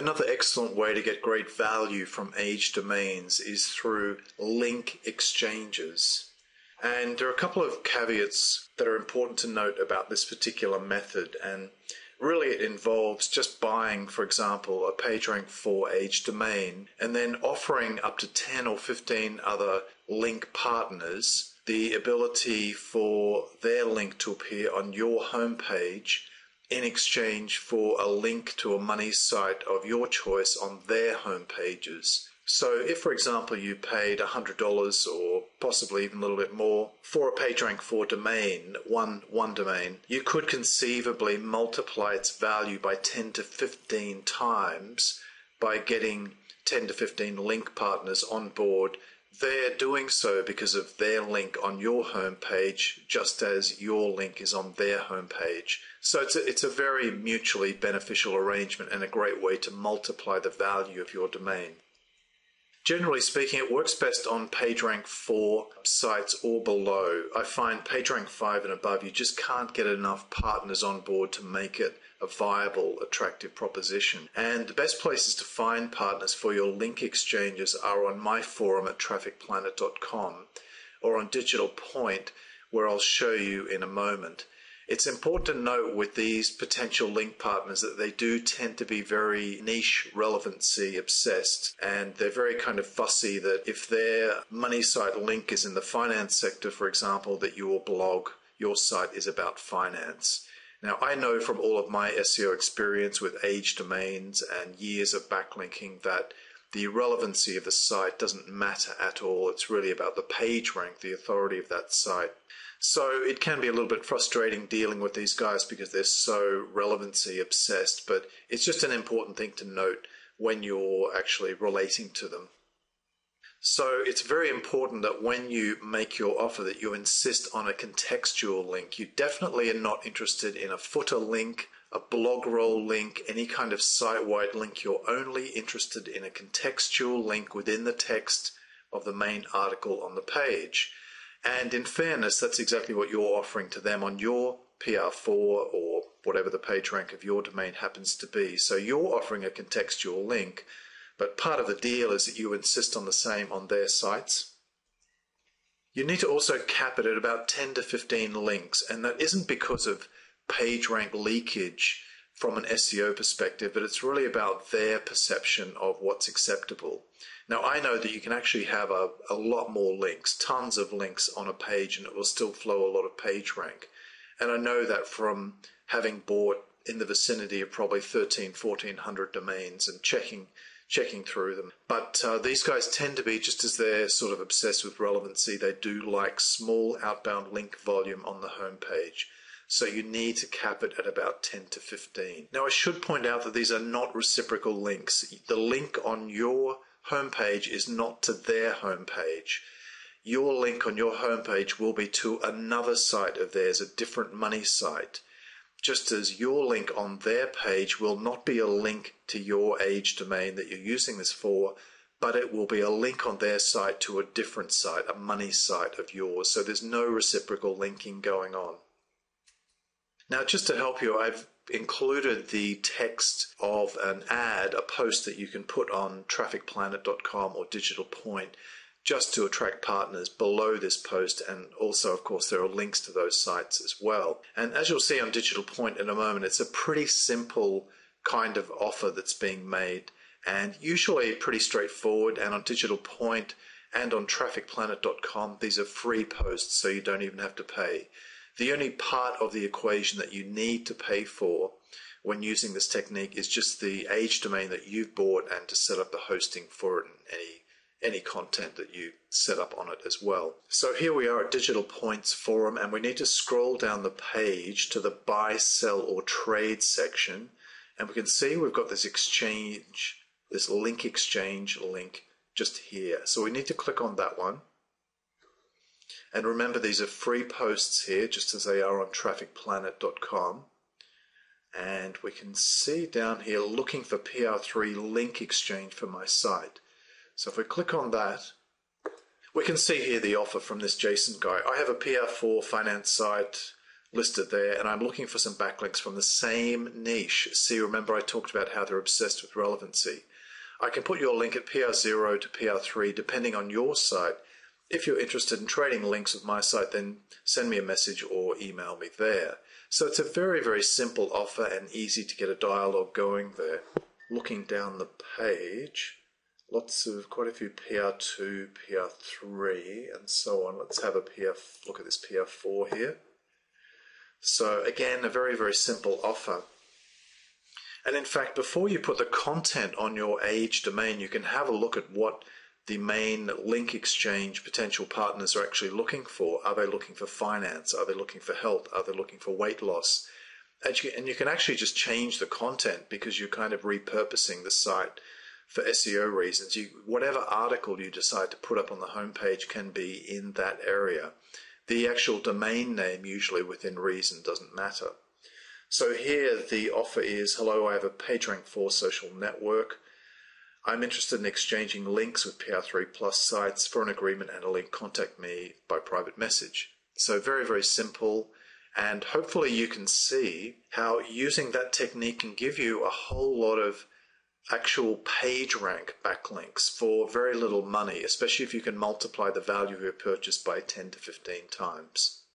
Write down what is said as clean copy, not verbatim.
Another excellent way to get great value from age domains is through link exchanges. And there are a couple of caveats that are important to note about this particular method, and really it involves just buying, for example, a PageRank 4 age domain and then offering up to 10 or 15 other link partners the ability for their link to appear on your homepage in exchange for a link to a money site of your choice on their homepages. So if, for example, you paid $100 or possibly even a little bit more for a PageRank 4 domain, one domain, you could conceivably multiply its value by 10 to 15 times by getting 10 to 15 link partners on board. They're doing so because of their link on your homepage, just as your link is on their homepage. So it's a very mutually beneficial arrangement and a great way to multiply the value of your domain. Generally speaking, it works best on PageRank 4 sites or below. I find PageRank 5 and above, you just can't get enough partners on board to make it a viable, attractive proposition. And the best places to find partners for your link exchanges are on my forum at trafficplanet.com or on Digital Point, where I'll show you in a moment. It's important to note with these potential link partners that they do tend to be very niche relevancy obsessed, and they're very kind of fussy that if their money site link is in the finance sector, for example, that your blog, your site is about finance. Now, I know from all of my SEO experience with age domains and years of backlinking that the relevancy of the site doesn't matter at all. It's really about the page rank, the authority of that site. So it can be a little bit frustrating dealing with these guys because they're so relevancy obsessed, but it's just an important thing to note when you're actually relating to them. So it's very important that when you make your offer that you insist on a contextual link. You definitely are not interested in a footer link, a blog roll link, any kind of site-wide link. You're only interested in a contextual link within the text of the main article on the page. And in fairness, that's exactly what you're offering to them on your PR4 or whatever the page rank of your domain happens to be. So you're offering a contextual link, but part of the deal is that you insist on the same on their sites. You need to also cap it at about 10 to 15 links, and that isn't because of page rank leakage from an SEO perspective, but it's really about their perception of what's acceptable. Now, I know that you can actually have a lot more links, tons of links on a page, and it will still flow a lot of page rank. And I know that from having bought in the vicinity of probably 1,400 domains and checking through them. But these guys tend to be, just as they're sort of obsessed with relevancy, they do like small outbound link volume on the homepage. So you need to cap it at about 10 to 15. Now, I should point out that these are not reciprocal links. The link on your homepage is not to their homepage. Your link on your homepage will be to another site of theirs, a different money site, just as your link on their page will not be a link to your age domain that you're using this for, but it will be a link on their site to a different site, a money site of yours. So there's no reciprocal linking going on. Now, just to help you, I've included the text of an ad, a post that you can put on trafficplanet.com or Digital Point just to attract partners below this post, and also, of course, there are links to those sites as well. And as you'll see on Digital Point in a moment, it's a pretty simple kind of offer that's being made and usually pretty straightforward. And on Digital Point and on trafficplanet.com, these are free posts, so you don't even have to pay. The only part of the equation that you need to pay for when using this technique is just the age domain that you've bought and to set up the hosting for it and any content that you set up on it as well. So here we are at Digital Point's forum, and we need to scroll down the page to the buy, sell, or trade section, and we can see we've got this exchange, this link exchange link just here. So we need to click on that one. And remember, these are free posts here, just as they are on trafficplanet.com. And we can see down here, looking for PR3 link exchange for my site. So if we click on that, we can see here the offer from this Jason guy. I have a PR4 finance site listed there, and I'm looking for some backlinks from the same niche. See, remember I talked about how they're obsessed with relevancy. I can put your link at PR0 to PR3 depending on your site. If you're interested in trading links with my site, then send me a message or email me there. So it's a very, very simple offer and easy to get a dialogue going there. Looking down the page, quite a few PR2, PR3, and so on. Let's have look at this PR4 here. So again, a very, very simple offer. And in fact, before you put the content on your age domain, you can have a look at what the main link exchange potential partners are actually looking for. Are they looking for finance? Are they looking for health? Are they looking for weight loss? And you can actually just change the content because you're kind of repurposing the site for SEO reasons. Whatever article you decide to put up on the homepage can be in that area. The actual domain name, usually within reason, doesn't matter. So here the offer is, hello, I have a PageRank 4 social network. I'm interested in exchanging links with PR3 Plus sites. For an agreement and a link, contact me by private message. So very, very simple. And hopefully you can see how using that technique can give you a whole lot of actual PageRank backlinks for very little money, especially if you can multiply the value of your purchase by 10 to 15 times.